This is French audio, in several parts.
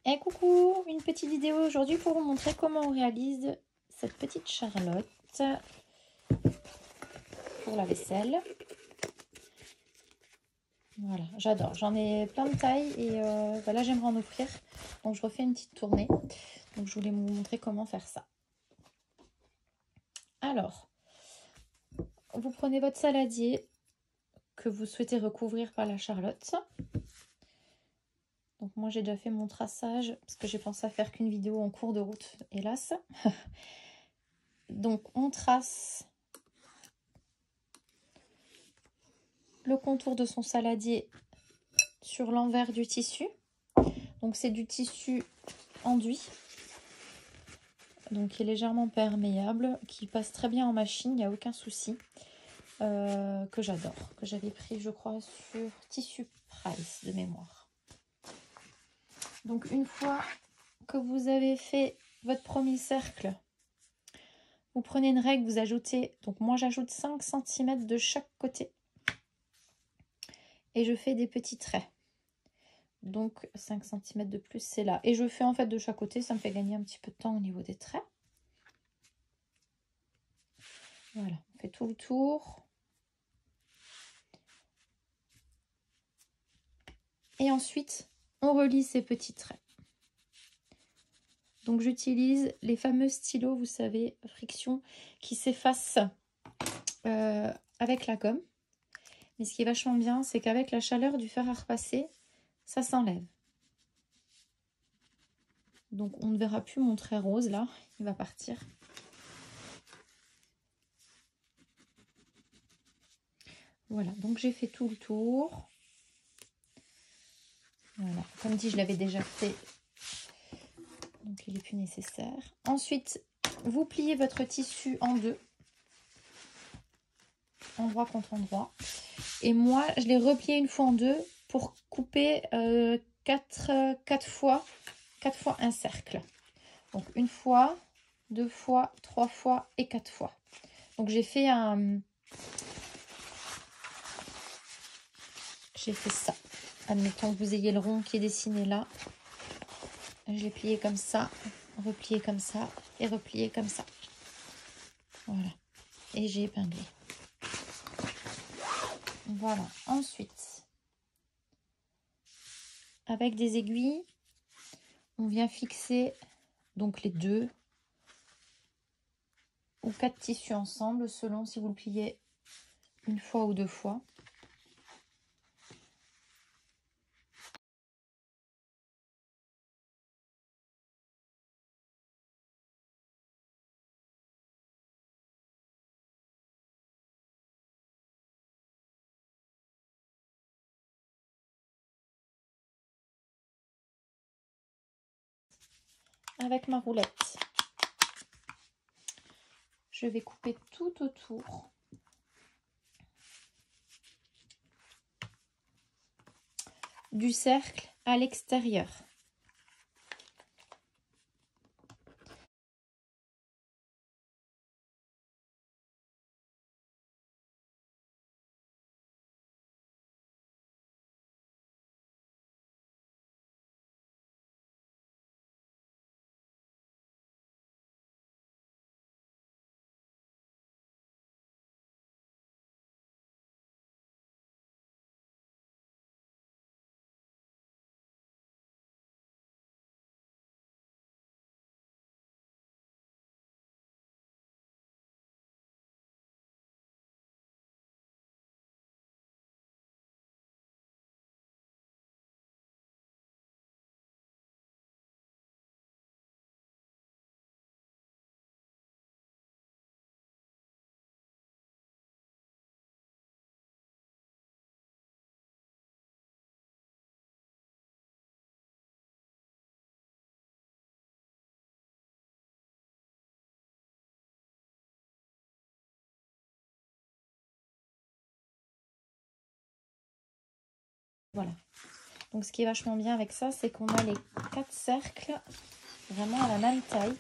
Et coucou, une petite vidéo aujourd'hui pour vous montrer comment on réalise cette petite charlotte pour la vaisselle. Voilà, j'adore, j'en ai plein de tailles et là j'aimerais en offrir, donc je refais une petite tournée. Donc je voulais vous montrer comment faire ça. Alors, vous prenez votre saladier que vous souhaitez recouvrir par la charlotte. Donc moi j'ai déjà fait mon traçage parce que j'ai pensé à faire qu'une vidéo en cours de route, hélas. Donc on trace le contour de son saladier sur l'envers du tissu. Donc c'est du tissu enduit, donc qui est légèrement perméable, qui passe très bien en machine, il n'y a aucun souci, que j'adore, que j'avais pris je crois sur Tissu Price de mémoire. Donc une fois que vous avez fait votre premier cercle, vous prenez une règle, vous ajoutez, donc moi j'ajoute 5 cm de chaque côté et je fais des petits traits. Donc 5 cm de plus c'est là, et je fais en fait de chaque côté, ça me fait gagner un petit peu de temps au niveau des traits. Voilà, on fait tout le tour. Et ensuite, on relie ces petits traits. Donc j'utilise les fameux stylos, vous savez, friction, qui s'effacent avec la gomme. Mais ce qui est vachement bien, c'est qu'avec la chaleur du fer à repasser, ça s'enlève. Donc on ne verra plus mon trait rose là, il va partir. Voilà, donc j'ai fait tout le tour. Voilà, comme dit, je l'avais déjà fait, donc il n'est plus nécessaire. Ensuite, vous pliez votre tissu en deux, endroit contre endroit. Et moi, je l'ai replié une fois en deux pour couper 4 fois un cercle. Donc une fois, 2 fois, 3 fois et 4 fois. Donc j'ai fait ça. Admettons que vous ayez le rond qui est dessiné là. Je l'ai plié comme ça, replié comme ça et replié comme ça. Voilà. Et j'ai épinglé. Voilà. Ensuite, avec des aiguilles, on vient fixer donc les 2 ou 4 tissus ensemble, selon si vous le pliez une fois ou 2 fois. Avec ma roulette, je vais couper tout autour du cercle à l'extérieur. Voilà. Donc ce qui est vachement bien avec ça, c'est qu'on a les 4 cercles vraiment à la même taille.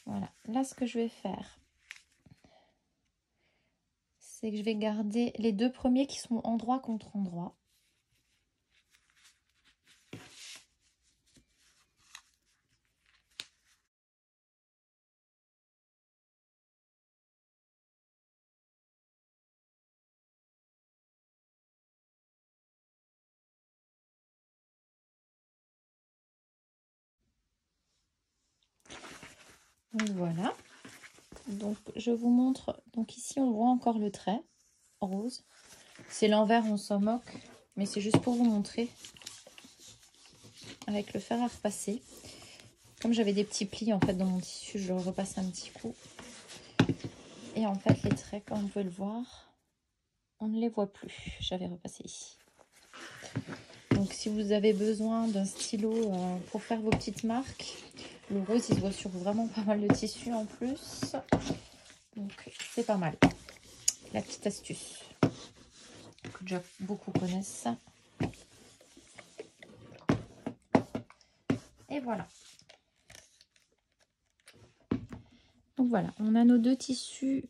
Voilà. Là, ce que je vais faire, c'est que je vais garder les deux premiers qui sont endroit contre endroit. Donc voilà. Donc je vous montre. Donc ici on voit encore le trait rose. C'est l'envers, on s'en moque, mais c'est juste pour vous montrer. Avec le fer à repasser. Comme j'avais des petits plis en fait dans mon tissu, je repasse un petit coup. Et en fait les traits, comme vous pouvez le voir, on ne les voit plus. J'avais repassé ici. Donc si vous avez besoin d'un stylo pour faire vos petites marques, le rose il se voit sur vraiment pas mal de tissu en plus. Donc c'est pas mal. La petite astuce que déjà beaucoup connaissent. Et voilà. Donc voilà, on a nos deux tissus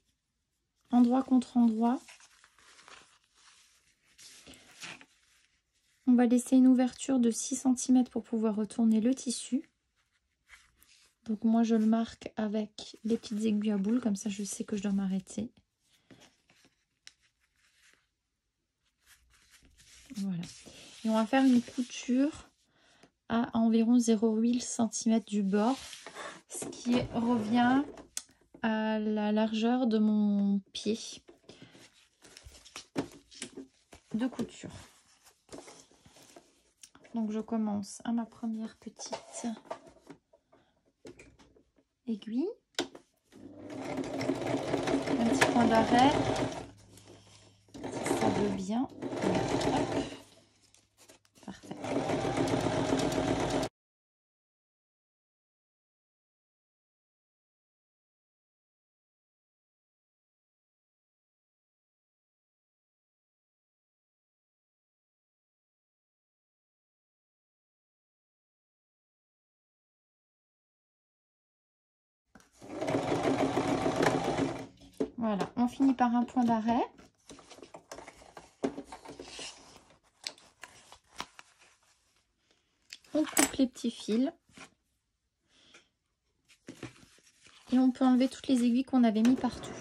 endroit contre endroit. On va laisser une ouverture de 6 cm pour pouvoir retourner le tissu. Donc moi je le marque avec les petites aiguilles à boules, comme ça je sais que je dois m'arrêter. Voilà. Et on va faire une couture à environ 0,8 cm du bord, ce qui revient à la largeur de mon pied de couture. Donc je commence à ma première petite aiguille, un petit point d'arrêt, si ça veut bien. Hop. Parfait. Voilà, on finit par un point d'arrêt. On coupe les petits fils. Et on peut enlever toutes les aiguilles qu'on avait mis partout.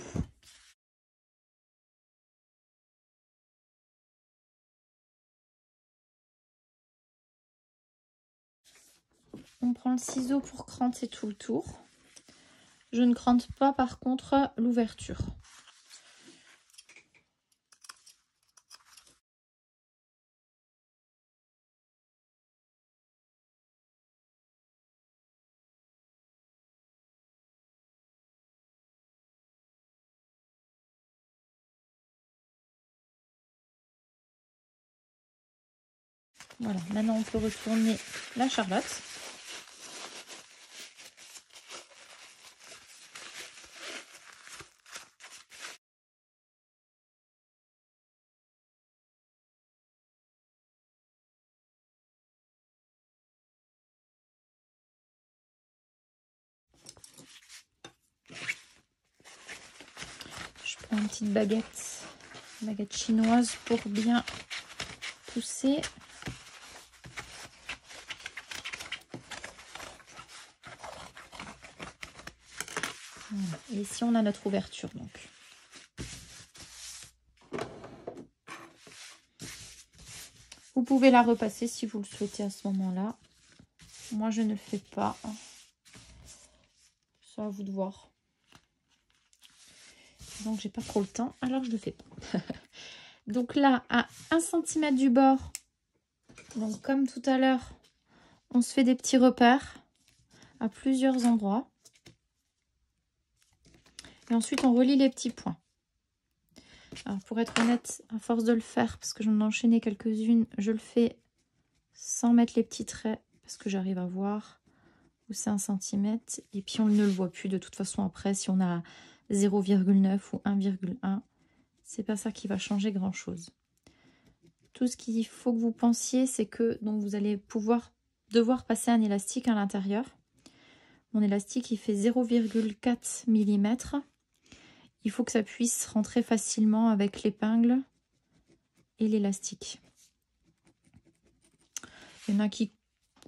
On prend le ciseau pour cranter tout le tour. Je ne crante pas par contre l'ouverture. Voilà, maintenant on peut retourner la charlotte. Je prends une petite baguette chinoise pour bien pousser. Voilà. Et ici on a notre ouverture donc. Vous pouvez la repasser si vous le souhaitez à ce moment-là. Moi je ne le fais pas. C'est à vous de voir. Donc j'ai pas trop le temps, alors je le fais pas. Donc là, à 1 cm du bord, donc comme tout à l'heure, on se fait des petits repères à plusieurs endroits. Et ensuite, on relie les petits points. Alors pour être honnête, à force de le faire, parce que j'en ai enchaîné quelques-unes, je le fais sans mettre les petits traits, parce que j'arrive à voir où c'est 1 cm. Et puis on ne le voit plus de toute façon après, si on a 0,9 ou 1,1. C'est pas ça qui va changer grand chose. Tout ce qu'il faut que vous pensiez, c'est que donc vous allez devoir passer un élastique à l'intérieur. Mon élastique il fait 0,4 mm. il faut que ça puisse rentrer facilement avec l'épingle et l'élastique. Il y en a qui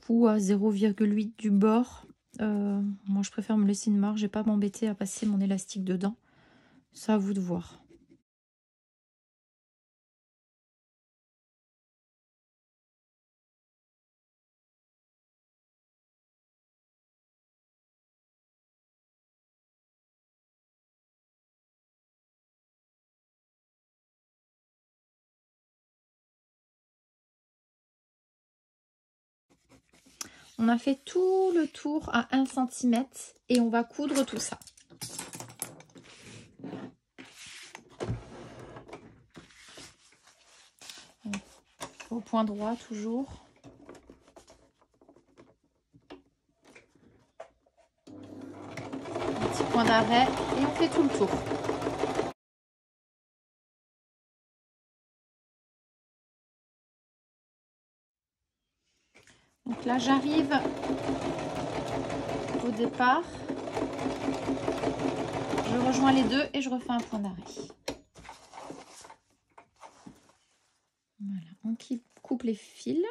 couent à 0,8 du bord. Moi, je préfère me laisser une marge et pas m'embêter à passer mon élastique dedans. C'est à vous de voir. On a fait tout le tour à 1 cm et on va coudre tout ça. Au point droit toujours. Un petit point d'arrêt et on fait tout le tour. Donc là j'arrive au départ. Je rejoins les deux et je refais un point d'arrêt. Voilà, on coupe les fils.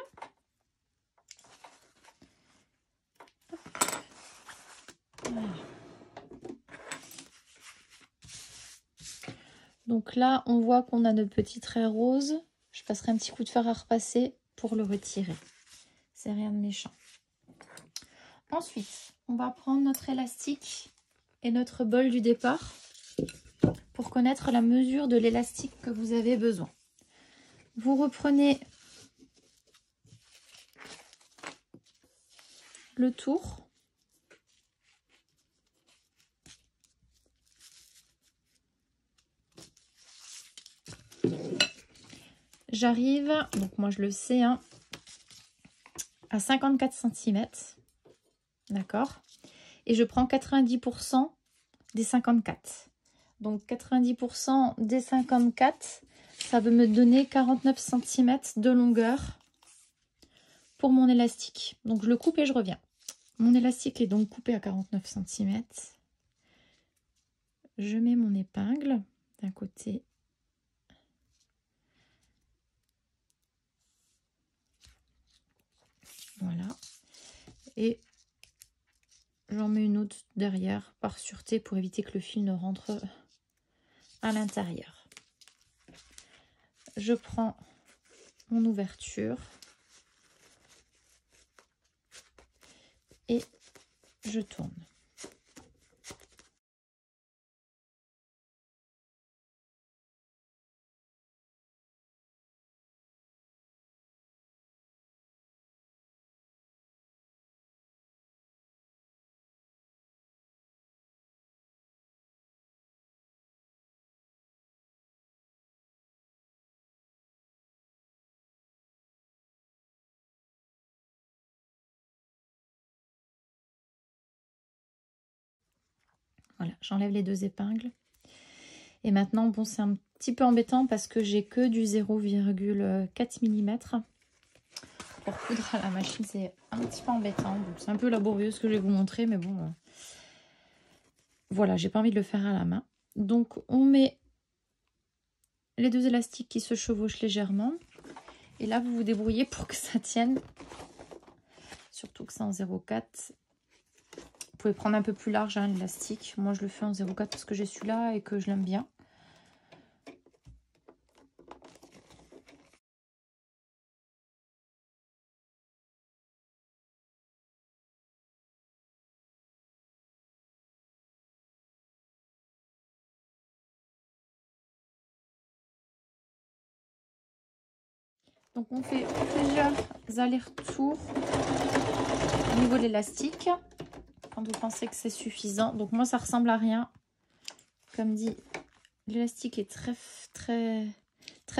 Voilà. Donc là, on voit qu'on a notre petit trait rose. Je passerai un petit coup de fer à repasser pour le retirer. C'est rien de méchant. Ensuite, on va prendre notre élastique et notre bol du départ pour connaître la mesure de l'élastique que vous avez besoin. Vous reprenez le tour. J'arrive, donc moi je le sais, hein, à 54 cm. D'accord? Et je prends 90% des 54. Donc 90% des 54, ça veut me donner 49 cm de longueur pour mon élastique. Donc je le coupe et je reviens. Mon élastique est donc coupé à 49 cm. Je mets mon épingle d'un côté. Voilà. Et j'en mets une autre derrière par sûreté pour éviter que le fil ne rentre à l'intérieur. Je prends mon ouverture et je tourne. Voilà, j'enlève les deux épingles. Et maintenant, bon, c'est un petit peu embêtant parce que j'ai que du 0,4 mm. Pour coudre à la machine, c'est un petit peu embêtant. C'est un peu laborieux ce que je vais vous montrer, mais bon, voilà, j'ai pas envie de le faire à la main. Donc, on met les deux élastiques qui se chevauchent légèrement. Et là, vous vous débrouillez pour que ça tienne. Surtout que c'est en 0,4. Vous pouvez prendre un peu plus large, hein, l'élastique. Moi, je le fais en 0,4 parce que j'ai celui-là et que je l'aime bien. Donc, on fait plusieurs allers-retours au niveau de l'élastique. Quand vous pensez que c'est suffisant. Donc, moi, ça ressemble à rien. Comme dit, l'élastique est très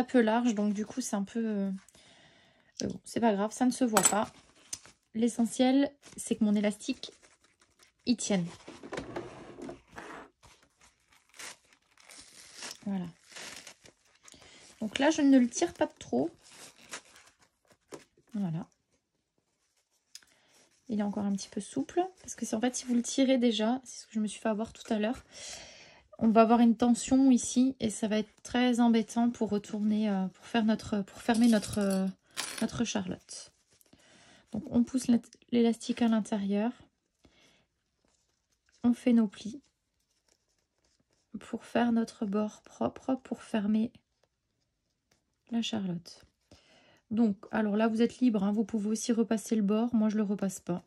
peu large. Donc, du coup, c'est un peu... bon, c'est pas grave, ça ne se voit pas. L'essentiel, c'est que mon élastique, il tienne. Voilà. Donc là, je ne le tire pas de trop. Voilà. Il est encore un petit peu souple. Parce que en fait, si vous le tirez déjà, c'est ce que je me suis fait avoir tout à l'heure. on va avoir une tension ici et ça va être très embêtant pour retourner, pour fermer notre charlotte. Donc on pousse l'élastique à l'intérieur, on fait nos plis pour faire notre bord propre pour fermer la charlotte. Donc alors là vous êtes libre, hein, vous pouvez aussi repasser le bord, moi je le repasse pas.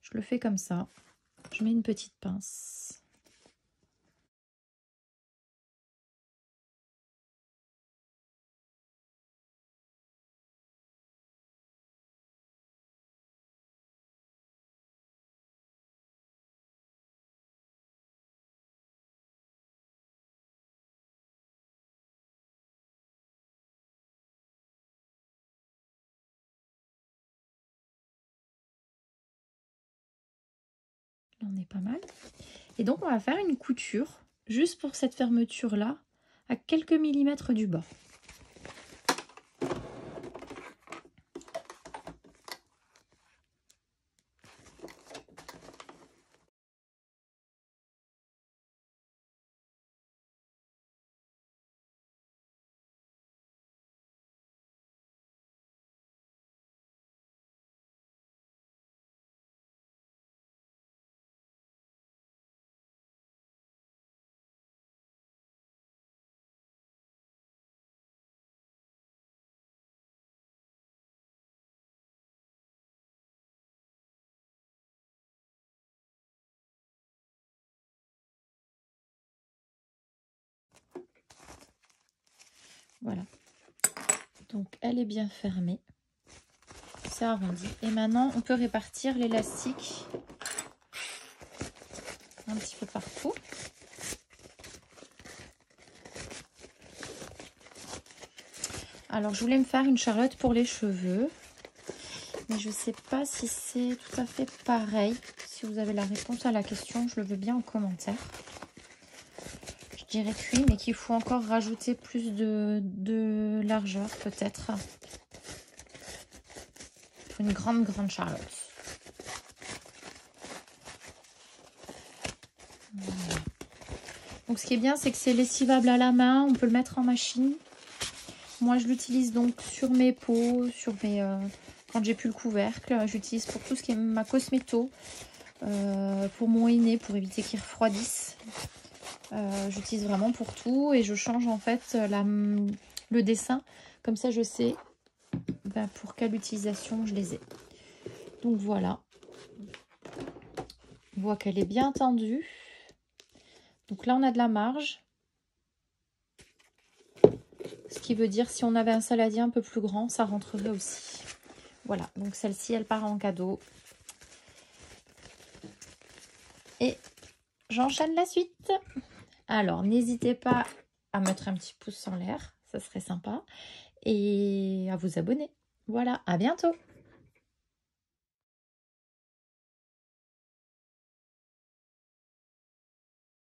Je le fais comme ça. Je mets une petite pince. Là, on est pas mal. Et donc, on va faire une couture juste pour cette fermeture-là, à quelques millimètres du bas. Voilà. Donc, elle est bien fermée. C'est arrondi. Et maintenant, on peut répartir l'élastique un petit peu partout. Alors, je voulais me faire une charlotte pour les cheveux. Mais je ne sais pas si c'est tout à fait pareil. Si vous avez la réponse à la question, je le veux bien en commentaire. Je dirais que oui, mais qu'il faut encore rajouter plus de largeur, peut-être. Une grande charlotte. Voilà. Donc, ce qui est bien, c'est que c'est lessivable à la main. On peut le mettre en machine. Moi, je l'utilise donc sur mes peaux, sur mes... quand j'ai plus le couvercle, j'utilise pour tout ce qui est ma cosméto, pour mon henné, pour éviter qu'il refroidisse. J'utilise vraiment pour tout et je change en fait le dessin. Comme ça, je sais pour quelle utilisation je les ai. Donc voilà. On voit qu'elle est bien tendue. Donc là, on a de la marge. Ce qui veut dire si on avait un saladier un peu plus grand, ça rentrerait aussi. Voilà, donc celle-ci, elle part en cadeau. Et j'enchaîne la suite. Alors, n'hésitez pas à mettre un petit pouce en l'air, ça serait sympa. Et à vous abonner. Voilà, à bientôt.